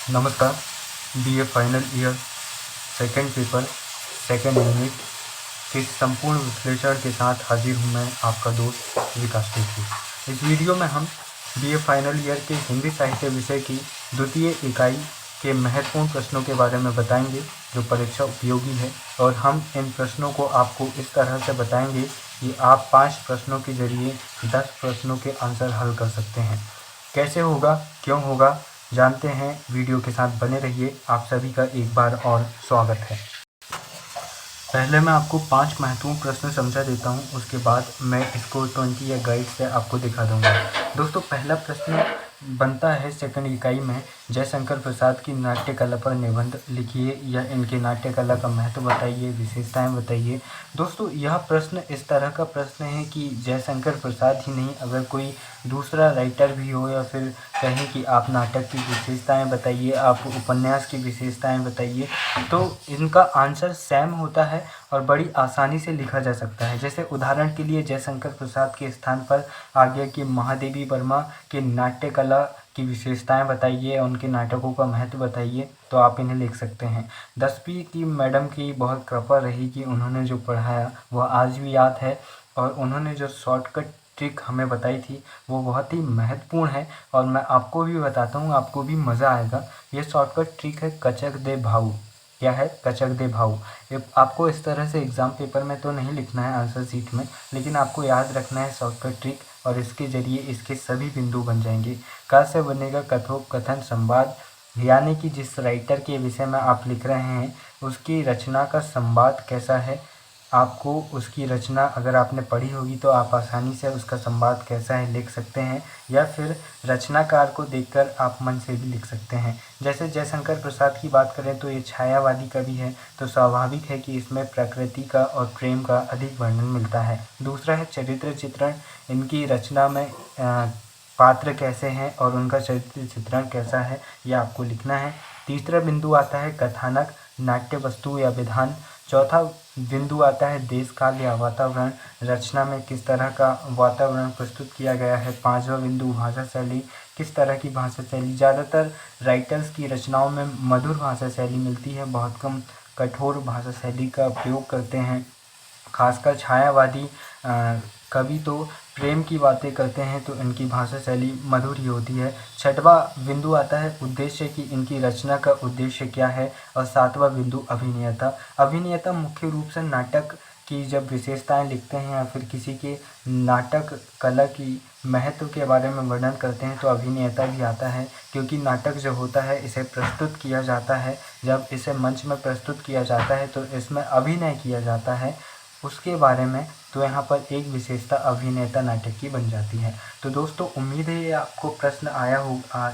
नमस्कार। BA final year second paper second unit के संपूर्ण विश्लेषण के साथ हाजिर हूँ मैं, आपका दोस्त विकास टेकी। इस वीडियो में हम बीए फाइनल ईयर के हिंदी साहित्य विषय की द्वितीय इकाई के महत्वपूर्ण प्रश्नों के बारे में बताएंगे जो परीक्षा उपयोगी है, और हम इन प्रश्नों को आपको इस तरह से बताएंगे कि आप 5 प्रश्नों के जरिए 10 प्रश्नों के आंसर हल कर सकते हैं। कैसे होगा, क्यों होगा, जानते हैं। वीडियो के साथ बने रहिए। आप सभी का एक बार और स्वागत है। पहले मैं आपको 5 महत्वपूर्ण प्रश्न समझा देता हूं, उसके बाद मैं इसको 20 या गाइड से आपको दिखा दूंगा। दोस्तों, पहला प्रश्न बनता है सेकंड इकाई में, जयशंकर प्रसाद की नाट्य कला पर निबंध लिखिए या इनकी नाट्य कला का महत्व बताइए, विशेषताएं बताइए। दोस्तों, यह प्रश्न इस तरह का प्रश्न है कि जयशंकर प्रसाद ही नहीं, अगर कोई दूसरा राइटर भी हो या फिर कहें कि आप नाटक की विशेषताएं बताइए, आप उपन्यास की विशेषताएं बताइए, तो इनका आंसर सेम होता है और बड़ी आसानी से लिखा जा सकता है। जैसे उदाहरण के लिए जयशंकर प्रसाद के स्थान पर आ गया कि महादेवी वर्मा के नाट्य कला की विशेषताएं बताइए, उनके नाटकों का महत्व बताइए, तो आप इन्हें लिख सकते हैं। 10वीं की मैडम की बहुत कृपा रही कि उन्होंने जो पढ़ाया वह आज भी याद है, और उन्होंने जो शॉर्टकट ट्रिक हमें बताई थी वो बहुत ही महत्वपूर्ण है, और मैं आपको भी बताता हूँ, आपको भी मज़ा आएगा। ये शॉर्टकट ट्रिक है कचक दे भाऊ। क्या है? कचक दे भाऊ। आपको इस तरह से एग्ज़ाम पेपर में तो नहीं लिखना है आंसर शीट में, लेकिन आपको याद रखना है शॉर्टकट ट्रिक, और इसके ज़रिए इसके सभी बिंदु बन जाएंगे। क से बनेगा कथोपकथन संवाद, यानी कि जिस राइटर के विषय में आप लिख रहे हैं उसकी रचना का संवाद कैसा है। आपको उसकी रचना अगर आपने पढ़ी होगी तो आप आसानी से उसका संवाद कैसा है लिख सकते हैं, या फिर रचनाकार को देखकर आप मन से भी लिख सकते हैं। जैसे जयशंकर प्रसाद की बात करें तो ये छायावादी कवि है, तो स्वाभाविक है कि इसमें प्रकृति का और प्रेम का अधिक वर्णन मिलता है। दूसरा है चरित्र चित्रण, इनकी रचना में पात्र कैसे हैं और उनका चरित्र चित्रण कैसा है, ये आपको लिखना है। तीसरा बिंदु आता है कथानक, नाट्य वस्तु या विधान। चौथा बिंदु आता है देश काल या वातावरण, रचना में किस तरह का वातावरण प्रस्तुत किया गया है। पांचवा बिंदु भाषा शैली, किस तरह की भाषा शैली। ज़्यादातर राइटर्स की रचनाओं में मधुर भाषा शैली मिलती है, बहुत कम कठोर भाषा शैली का प्रयोग करते हैं। खासकर छायावादी कवि तो प्रेम की बातें करते हैं, तो इनकी भाषा शैली मधुर ही होती है। छठवां बिंदु आता है उद्देश्य, की इनकी रचना का उद्देश्य क्या है। और सातवां बिंदु अभिनेता। अभिनेता मुख्य रूप से नाटक की जब विशेषताएं लिखते हैं या फिर किसी के नाटक कला की महत्व के बारे में वर्णन करते हैं तो अभिनेता भी आता है, क्योंकि नाटक जो होता है इसे प्रस्तुत किया जाता है, जब इसे मंच में प्रस्तुत किया जाता है तो इसमें अभिनय किया जाता है उसके बारे में, तो यहाँ पर एक विशेषता अभिनेता नाटक की बन जाती है। तो दोस्तों, उम्मीद है ये आपको प्रश्न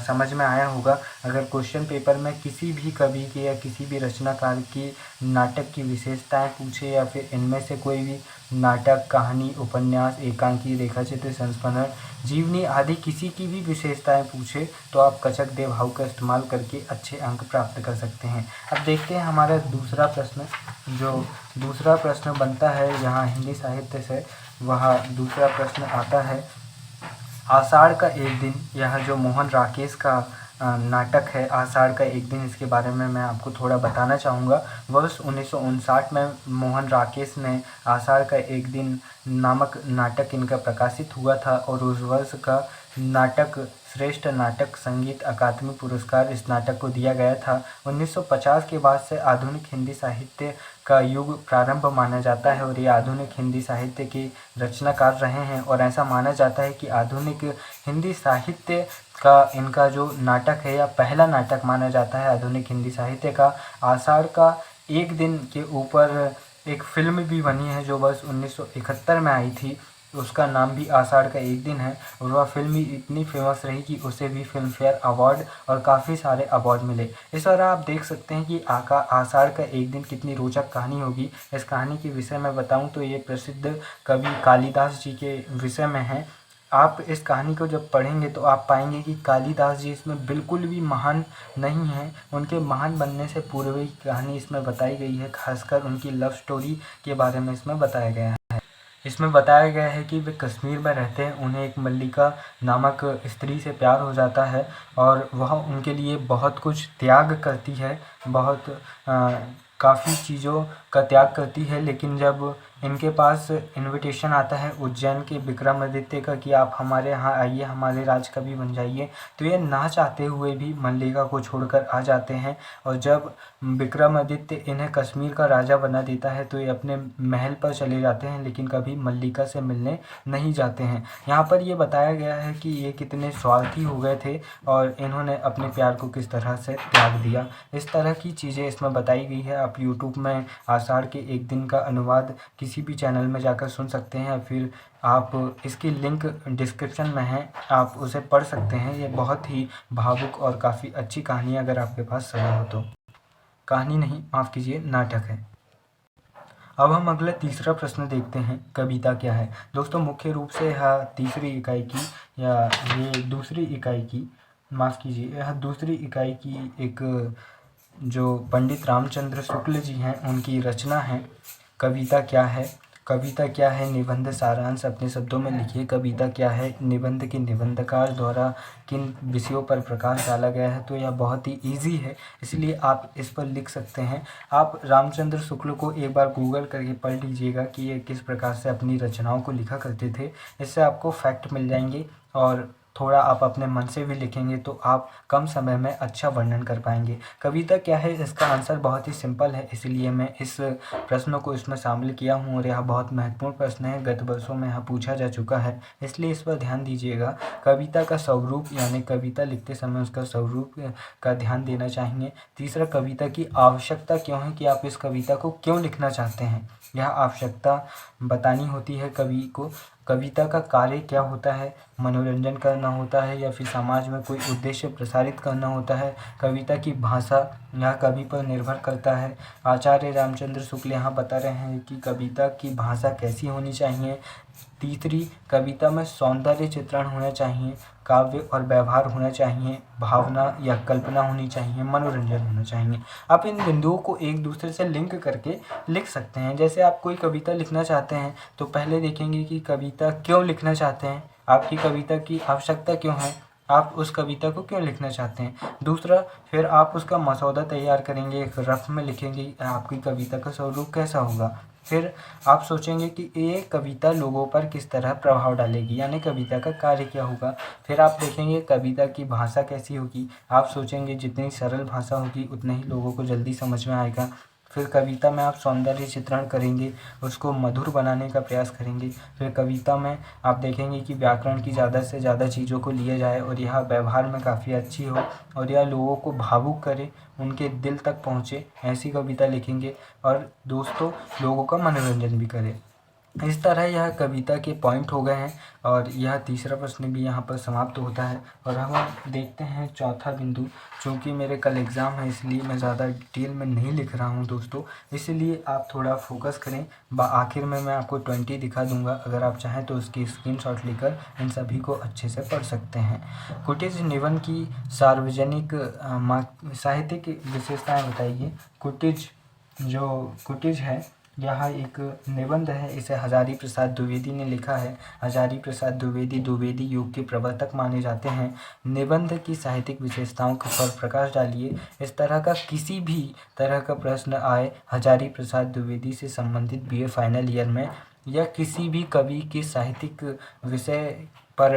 समझ में आया होगा। अगर क्वेश्चन पेपर में किसी भी कवि के या किसी भी रचनाकार की नाटक की विशेषताएं पूछे, या फिर इनमें से कोई भी नाटक, कहानी, उपन्यास, एकांकी, रेखाचित्र, संस्मरण, जीवनी आदि किसी की भी विशेषताएं पूछे, तो आप कचक दे भाव का इस्तेमाल करके अच्छे अंक प्राप्त कर सकते हैं। अब देखते हैं हमारा दूसरा प्रश्न। जो दूसरा प्रश्न बनता है यहाँ हिंदी साहित्य से, वह दूसरा प्रश्न आता है आषाढ़ का एक दिन। यह जो मोहन राकेश का नाटक है आषाढ़ का एक दिन, इसके बारे में मैं आपको थोड़ा बताना चाहूँगा। वर्ष 1959 में मोहन राकेश ने आषाढ़ का एक दिन नामक नाटक इनका प्रकाशित हुआ था, और उस वर्ष का नाटक श्रेष्ठ नाटक संगीत अकादमी पुरस्कार इस नाटक को दिया गया था। 1950 के बाद से आधुनिक हिंदी साहित्य का युग प्रारंभ माना जाता है, और ये आधुनिक हिंदी साहित्य के रचनाकार रहे हैं, और ऐसा माना जाता है कि आधुनिक हिंदी साहित्य का इनका जो नाटक है या पहला नाटक माना जाता है आधुनिक हिंदी साहित्य का। आषाढ़ का एक दिन के ऊपर एक फिल्म भी बनी है जो वर्ष 1971 में आई थी, उसका नाम भी आषाढ़ का एक दिन है, और वह फिल्म भी इतनी फेमस रही कि उसे भी फिल्म फेयर अवार्ड और काफ़ी सारे अवार्ड मिले। इस तरह आप देख सकते हैं कि आषाढ़ का एक दिन कितनी रोचक कहानी होगी। इस कहानी के विषय में बताऊं तो ये प्रसिद्ध कवि कालिदास जी के विषय में है। आप इस कहानी को जब पढ़ेंगे तो आप पाएंगे कि कालिदास जी इसमें बिल्कुल भी महान नहीं हैं, उनके महान बनने से पूर्व की कहानी इसमें बताई गई है। खासकर उनकी लव स्टोरी के बारे में इसमें बताया गया है। इसमें बताया गया है कि वे कश्मीर में रहते हैं, उन्हें एक मल्लिका नामक स्त्री से प्यार हो जाता है और वह उनके लिए बहुत कुछ त्याग करती है, बहुत काफ़ी चीज़ों का त्याग करती है। लेकिन जब इनके पास इनविटेशन आता है उज्जैन के विक्रमादित्य का कि आप हमारे यहाँ आइए, हमारे राजकवि बन जाइए, तो ये ना चाहते हुए भी मल्लिका को छोड़कर आ जाते हैं। और जब विक्रमादित्य इन्हें कश्मीर का राजा बना देता है तो ये अपने महल पर चले जाते हैं, लेकिन कभी मल्लिका से मिलने नहीं जाते हैं। यहाँ पर ये बताया गया है कि ये कितने स्वार्थी हो गए थे और इन्होंने अपने प्यार को किस तरह से त्याग दिया। इस तरह की चीज़ें इसमें बताई गई है। आप यूट्यूब में आषाढ़ के एक दिन का अनुवाद किसी भी चैनल में जाकर सुन सकते हैं, या फिर आप इसकी लिंक डिस्क्रिप्शन में है, आप उसे पढ़ सकते हैं। ये बहुत ही भावुक और काफ़ी अच्छी कहानी है, अगर आपके पास समय हो तो। कहानी नहीं, माफ़ कीजिए, नाटक है। अब हम अगला तीसरा प्रश्न देखते हैं, कविता क्या है। दोस्तों मुख्य रूप से यह तीसरी इकाई की या ये दूसरी इकाई की, माफ़ कीजिए, यह दूसरी इकाई की एक जो पंडित रामचंद्र शुक्ल जी हैं उनकी रचना है। कविता क्या है, कविता क्या है निबंध सारांश अपने शब्दों में लिखिए। कविता क्या है निबंध के निबंधकार द्वारा किन विषयों पर प्रकाश डाला गया है। तो यह बहुत ही इजी है, इसलिए आप इस पर लिख सकते हैं। आप रामचंद्र शुक्ल को एक बार गूगल करके पढ़ लीजिएगा कि ये किस प्रकार से अपनी रचनाओं को लिखा करते थे। इससे आपको फैक्ट मिल जाएंगे और थोड़ा आप अपने मन से भी लिखेंगे तो आप कम समय में अच्छा वर्णन कर पाएंगे। कविता क्या है, इसका आंसर बहुत ही सिंपल है, इसलिए मैं इस प्रश्न को इसमें शामिल किया हूँ और यह बहुत महत्वपूर्ण प्रश्न है। गत वर्षों में यह पूछा जा चुका है, इसलिए इस पर ध्यान दीजिएगा। कविता का स्वरूप यानी कविता लिखते समय उसका स्वरूप का ध्यान देना चाहिए। तीसरा, कविता की आवश्यकता क्यों है कि आप इस कविता को क्यों लिखना चाहते हैं, यह आवश्यकता बतानी होती है कवि को। कविता का कार्य क्या होता है, मनोरंजन करना होता है या फिर समाज में कोई उद्देश्य प्रसारित करना होता है। कविता की भाषा यह कवि पर निर्भर करता है। आचार्य रामचंद्र शुक्ल यहाँ बता रहे हैं कि कविता की भाषा कैसी होनी चाहिए। तीसरी, कविता में सौंदर्य चित्रण होना चाहिए, काव्य और व्यवहार होना चाहिए, भावना या कल्पना होनी चाहिए, मनोरंजन होना चाहिए। आप इन बिंदुओं को एक दूसरे से लिंक करके लिख सकते हैं। जैसे आप कोई कविता लिखना चाहते हैं तो पहले देखेंगे कि कविता क्यों लिखना चाहते हैं, आपकी कविता की आवश्यकता क्यों है, आप उस कविता को क्यों लिखना चाहते हैं। दूसरा, फिर आप उसका मसौदा तैयार करेंगे, एक रफ में लिखेंगे आपकी कविता का स्वरूप कैसा होगा। फिर आप सोचेंगे कि ये कविता लोगों पर किस तरह प्रभाव डालेगी, यानी कविता का कार्य क्या होगा। फिर आप देखेंगे कविता की भाषा कैसी होगी, आप सोचेंगे जितनी सरल भाषा होगी उतने ही लोगों को जल्दी समझ में आएगा। फिर कविता में आप सौंदर्य चित्रण करेंगे, उसको मधुर बनाने का प्रयास करेंगे। फिर कविता में आप देखेंगे कि व्याकरण की ज़्यादा से ज़्यादा चीज़ों को लिया जाए और यह व्यवहार में काफ़ी अच्छी हो और यह लोगों को भावुक करे, उनके दिल तक पहुँचे, ऐसी कविता लिखेंगे और दोस्तों लोगों का मनोरंजन भी करे। इस तरह यह कविता के पॉइंट हो गए हैं और यह तीसरा प्रश्न भी यहाँ पर समाप्त होता है। और हम देखते हैं चौथा बिंदु। चूँकि मेरे कल एग्ज़ाम है इसलिए मैं ज़्यादा डिटेल में नहीं लिख रहा हूँ दोस्तों, इसलिए आप थोड़ा फोकस करें। आखिर में मैं आपको 20 दिखा दूँगा, अगर आप चाहें तो उसकी स्क्रीनशॉट लेकर इन सभी को अच्छे से पढ़ सकते हैं। कुटिज निबंध की सार्वजनिक साहित्यिक विशेषताएँ बताइए। कुटिज है यह एक निबंध है, इसे हजारी प्रसाद द्विवेदी ने लिखा है। हजारी प्रसाद द्विवेदी युग के प्रवर्तक माने जाते हैं। निबंध की साहित्यिक विशेषताओं पर प्रकाश डालिए। इस तरह का किसी भी तरह का प्रश्न आए हजारी प्रसाद द्विवेदी से संबंधित बीए फाइनल ईयर में, या किसी भी कवि के साहित्यिक विषय पर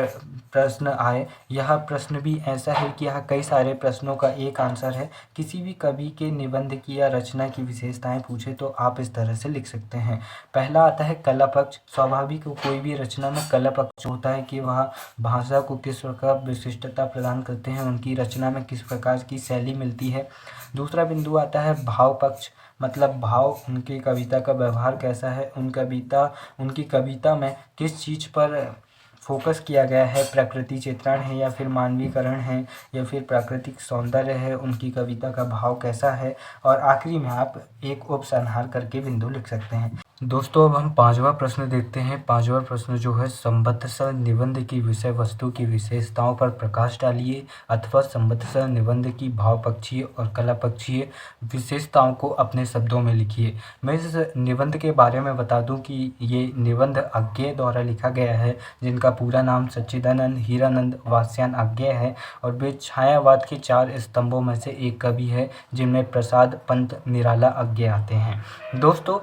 प्रश्न आए, यह प्रश्न भी ऐसा है कि यह कई सारे प्रश्नों का एक आंसर है। किसी भी कवि के निबंध की या रचना की विशेषताएं पूछे तो आप इस तरह से लिख सकते हैं। पहला आता है कला पक्ष। स्वाभाविक कोई भी रचना में कला पक्ष होता है कि वह भाषा को किस प्रकार विशिष्टता प्रदान करते हैं, उनकी रचना में किस प्रकार की शैली मिलती है। दूसरा बिंदु आता है भाव पक्ष, मतलब भाव, उनकी कविता का व्यवहार कैसा है, उनकी कविता में किस चीज़ पर फोकस किया गया है, प्रकृति चित्रण है या फिर मानवीकरण है या फिर प्राकृतिक सौंदर्य है, उनकी कविता का भाव कैसा है। और आखिरी में आप एक उपसंहार करके बिंदु लिख सकते हैं। दोस्तों अब हम पांचवा प्रश्न देखते हैं। पांचवा प्रश्न जो है, संबद्धसर निबंध की विषय वस्तु की विशेषताओं पर प्रकाश डालिए अथवा संबद्धसर निबंध की भाव पक्षीय और कला पक्षीय विशेषताओं को अपने शब्दों में लिखिए। मैं इस निबंध के बारे में बता दूं कि ये निबंध अज्ञेय द्वारा लिखा गया है, जिनका पूरा नाम सच्चिदानंद हीरानंद वात्स्यायन अज्ञेय है और वे छायावाद के 4 स्तंभों में से एक कवि है, जिनमें प्रसाद पंत निराला अज्ञेय आते हैं। दोस्तों,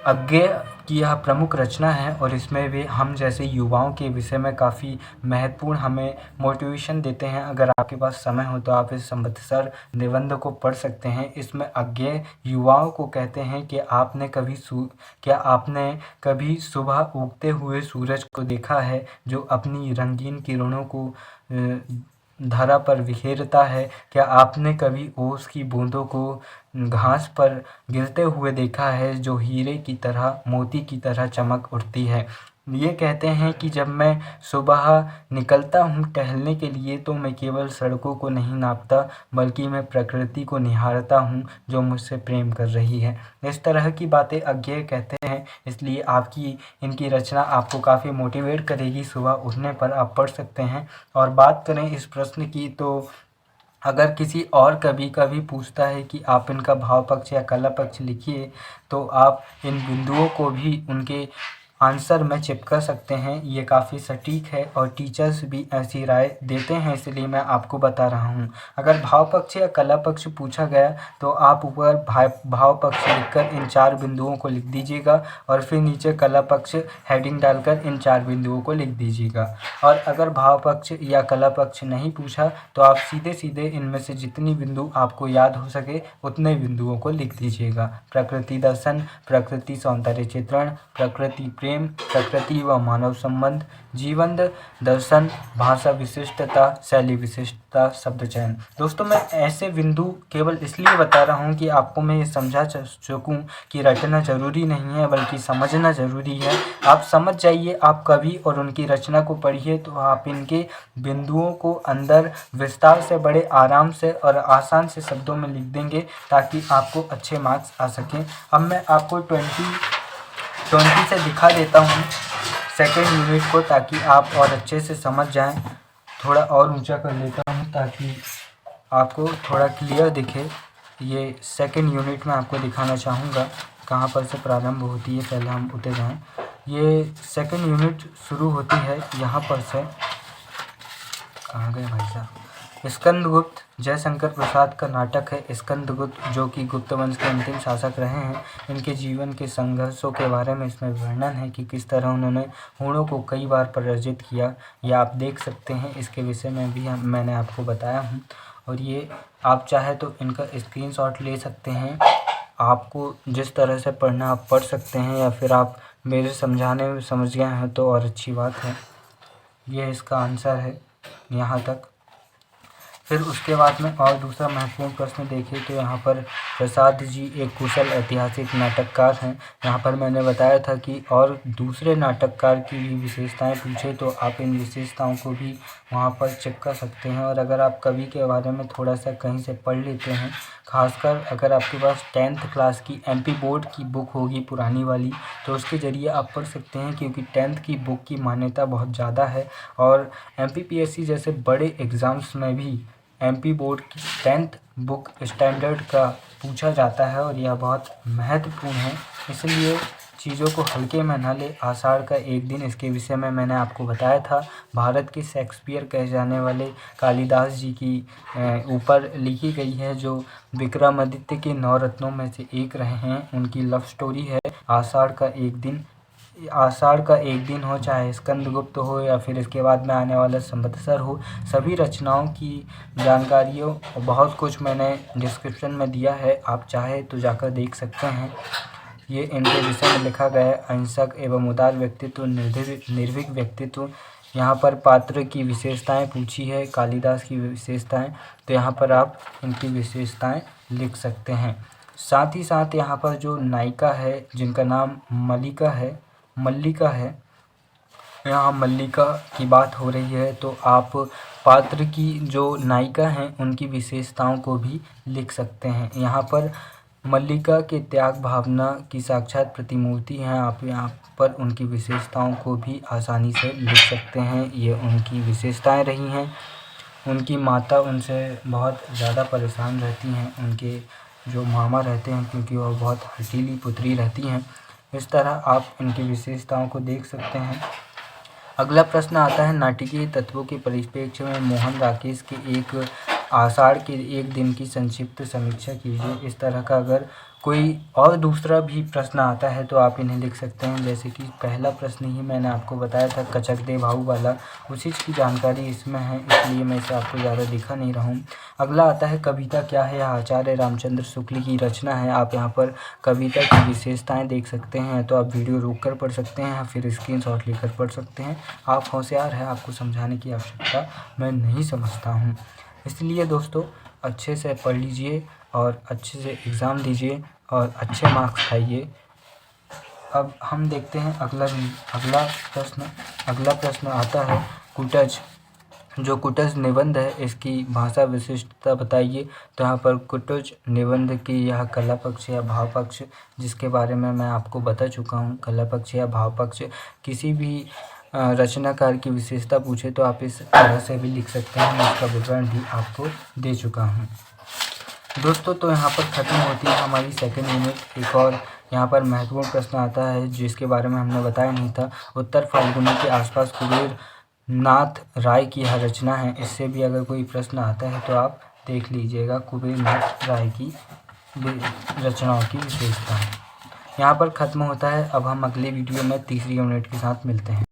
अज्ञेय की यह प्रमुख रचना है और इसमें वे हम जैसे युवाओं के विषय में काफ़ी महत्वपूर्ण हमें मोटिवेशन देते हैं। अगर आपके पास समय हो तो आप इस संबद्धसर निबंध को पढ़ सकते हैं। इसमें अज्ञेय युवाओं को कहते हैं कि क्या आपने कभी सुबह उगते हुए सूरज को देखा है, जो अपनी रंगीन किरणों को धरा पर बिखेरता है? क्या आपने कभी ओस की बूंदों को घास पर गिरते हुए देखा है, जो हीरे की तरह मोती की तरह चमक उठती है? ये कहते हैं कि जब मैं सुबह निकलता हूँ टहलने के लिए, तो मैं केवल सड़कों को नहीं नापता, बल्कि मैं प्रकृति को निहारता हूँ जो मुझसे प्रेम कर रही है। इस तरह की बातें अज्ञेय कहते हैं, इसलिए आपकी इनकी रचना आपको काफ़ी मोटिवेट करेगी। सुबह उठने पर आप पढ़ सकते हैं। और बात करें इस प्रश्न की, तो अगर किसी और कभी कभी पूछता है कि आप इनका भाव पक्ष या कला पक्ष लिखिए, तो आप इन बिंदुओं को भी उनके आंसर में चिपका सकते हैं। ये काफ़ी सटीक है और टीचर्स भी ऐसी राय देते हैं, इसलिए मैं आपको बता रहा हूँ। अगर भाव पक्ष या कला पक्ष पूछा गया तो आप ऊपर भाव पक्ष लिखकर इन 4 बिंदुओं को लिख दीजिएगा और फिर नीचे कला पक्ष हेडिंग डालकर इन 4 बिंदुओं को लिख दीजिएगा। और अगर भाव पक्ष या कला पक्ष नहीं पूछा तो आप सीधे सीधे इनमें से जितनी बिंदु आपको याद हो सके उतने बिंदुओं को लिख दीजिएगा। प्रकृति दर्शन, प्रकृति सौंदर्य चित्रण, प्रकृति प्रेम, प्रकृति व मानव संबंध, जीवन दर्शन, भाषा विशिष्टता, शैली विशिष्टता, शब्द चयन। दोस्तों, मैं ऐसे बिंदु केवल इसलिए बता रहा हूँ कि आपको मैं ये समझा सकूँ कि रटना जरूरी नहीं है, बल्कि समझना जरूरी है। आप समझ जाइए, आप कवि और उनकी रचना को पढ़िए, तो आप इनके बिंदुओं को अंदर विस्तार से बड़े आराम से और आसान से शब्दों में लिख देंगे, ताकि आपको अच्छे मार्क्स आ सकें। अब मैं आपको 20 से दिखा देता हूँ सेकेंड यूनिट को, ताकि आप और अच्छे से समझ जाएं। थोड़ा और ऊंचा कर लेता हूँ ताकि आपको थोड़ा क्लियर दिखे। ये सेकेंड यूनिट में आपको दिखाना चाहूँगा कहाँ पर से प्रारंभ होती है। पहले हम उतर जाएं। ये सेकेंड यूनिट शुरू होती है यहाँ पर से। कहाँ गए भाई साहब? स्कंदगुप्त जयशंकर प्रसाद का नाटक है स्कंदगुप्त, जो कि गुप्त वंश के अंतिम शासक रहे हैं। इनके जीवन के संघर्षों के बारे में इसमें वर्णन है कि किस तरह उन्होंने हूणों को कई बार पराजित किया। यह आप देख सकते हैं। इसके विषय में भी मैंने आपको बताया हूँ, और ये आप चाहे तो इनका स्क्रीनशॉट ले सकते हैं। आपको जिस तरह से पढ़ना आप पढ़ सकते हैं, या फिर आप मेरे समझाने में समझ गए हैं तो और अच्छी बात है। यह इसका आंसर है यहाँ तक। फिर उसके बाद में और दूसरा महत्वपूर्ण प्रश्न देखें तो यहाँ पर प्रसाद जी एक कुशल ऐतिहासिक नाटककार हैं। यहाँ पर मैंने बताया था कि और दूसरे नाटककार की भी विशेषताएं पूछे तो आप इन विशेषताओं को भी वहाँ पर चिपका सकते हैं। और अगर आप कवि के बारे में थोड़ा सा कहीं से पढ़ लेते हैं, खासकर अगर आपके पास 10th क्लास की MP बोर्ड की बुक होगी पुरानी वाली, तो उसके ज़रिए आप पढ़ सकते हैं, क्योंकि 10th की बुक की मान्यता बहुत ज़्यादा है। और MPPSC जैसे बड़े एग्ज़ाम्स में भी MP बोर्ड की 10th बुक स्टैंडर्ड का पूछा जाता है, और यह बहुत महत्वपूर्ण है। इसलिए चीज़ों को हल्के में न ले। आषाढ़ का एक दिन, इसके विषय में मैंने आपको बताया था। भारत के शेक्सपियर कहे जाने वाले कालिदास जी की ऊपर लिखी गई है, जो विक्रमादित्य के 9 रत्नों में से एक रहे हैं। उनकी लव स्टोरी है आषाढ़ का एक दिन। आषाढ़ का एक दिन हो, चाहे स्कंदगुप्त हो, या फिर इसके बाद में आने वाला संवत्सर हो, सभी रचनाओं की जानकारियों बहुत कुछ मैंने डिस्क्रिप्शन में दिया है। आप चाहे तो जाकर देख सकते हैं। ये इनके विषय में लिखा गया है। अहिंसक एवं उदार व्यक्तित्व, निर्भीक व्यक्तित्व। यहाँ पर पात्र की विशेषताएं पूछी है, कालिदास की विशेषताएं, तो यहाँ पर आप इनकी विशेषताएं लिख सकते हैं। साथ ही साथ यहाँ पर जो नायिका है, जिनका नाम मल्लिका है, यहाँ मल्लिका की बात हो रही है, तो आप पात्र की जो नायिका हैं उनकी विशेषताओं को भी लिख सकते हैं। यहाँ पर मल्लिका के त्याग भावना की साक्षात प्रतिमूर्ति हैं। आप यहाँ पर उनकी विशेषताओं को भी आसानी से लिख सकते हैं। ये उनकी विशेषताएं रही हैं। उनकी माता उनसे बहुत ज़्यादा परेशान रहती हैं। उनके जो मामा रहते हैं, क्योंकि वह बहुत हठीली पुत्री रहती हैं। इस तरह आप इनकी विशेषताओं को देख सकते हैं। अगला प्रश्न आता है, नाटकीय तत्वों के परिप्रेक्ष्य में मोहन राकेश के एक आषाढ़ के एक दिन की संक्षिप्त समीक्षा कीजिए। इस तरह का अगर कोई और दूसरा भी प्रश्न आता है तो आप इन्हें लिख सकते हैं। जैसे कि पहला प्रश्न ही मैंने आपको बताया था कचक दे भाऊ वाला, उसी की जानकारी इसमें है, इसलिए मैं इसे आपको ज़्यादा दिखा नहीं रहा हूँ। अगला आता है, कविता क्या है? यह आचार्य रामचंद्र शुक्ल की रचना है। आप यहाँ पर कविता की विशेषताएँ देख सकते हैं, तो आप वीडियो रोक कर पढ़ सकते हैं या फिर स्क्रीनशॉट लेकर पढ़ सकते हैं। आप होशियार हैं, आपको समझाने की आवश्यकता मैं नहीं समझता हूँ। इसलिए दोस्तों अच्छे से पढ़ लीजिए और अच्छे से एग्ज़ाम दीजिए और अच्छे मार्क्स लाइए। अब हम देखते हैं अगला प्रश्न आता है, कुटज। जो कुटज निबंध है इसकी भाषा विशिष्टता बताइए। तो यहाँ पर कुटज निबंध की यह कला पक्ष या भाव पक्ष, जिसके बारे में मैं आपको बता चुका हूँ, कला पक्ष या भाव पक्ष। किसी भी रचनाकार की विशेषता पूछे तो आप इस तरह से भी लिख सकते हैं। मैं इसका विवरण भी आपको दे चुका हूँ दोस्तों। तो यहाँ पर ख़त्म होती है हमारी सेकंड यूनिट। एक और यहाँ पर महत्वपूर्ण प्रश्न आता है जिसके बारे में हमने बताया नहीं था। उत्तर फाल्गुनी के आसपास कुबेर नाथ राय की यह रचना है। इससे भी अगर कोई प्रश्न आता है तो आप देख लीजिएगा, कुबेर नाथ राय की रचनाओं की विशेषता। यहाँ पर ख़त्म होता है। अब हम अगले वीडियो में तीसरी यूनिट के साथ मिलते हैं।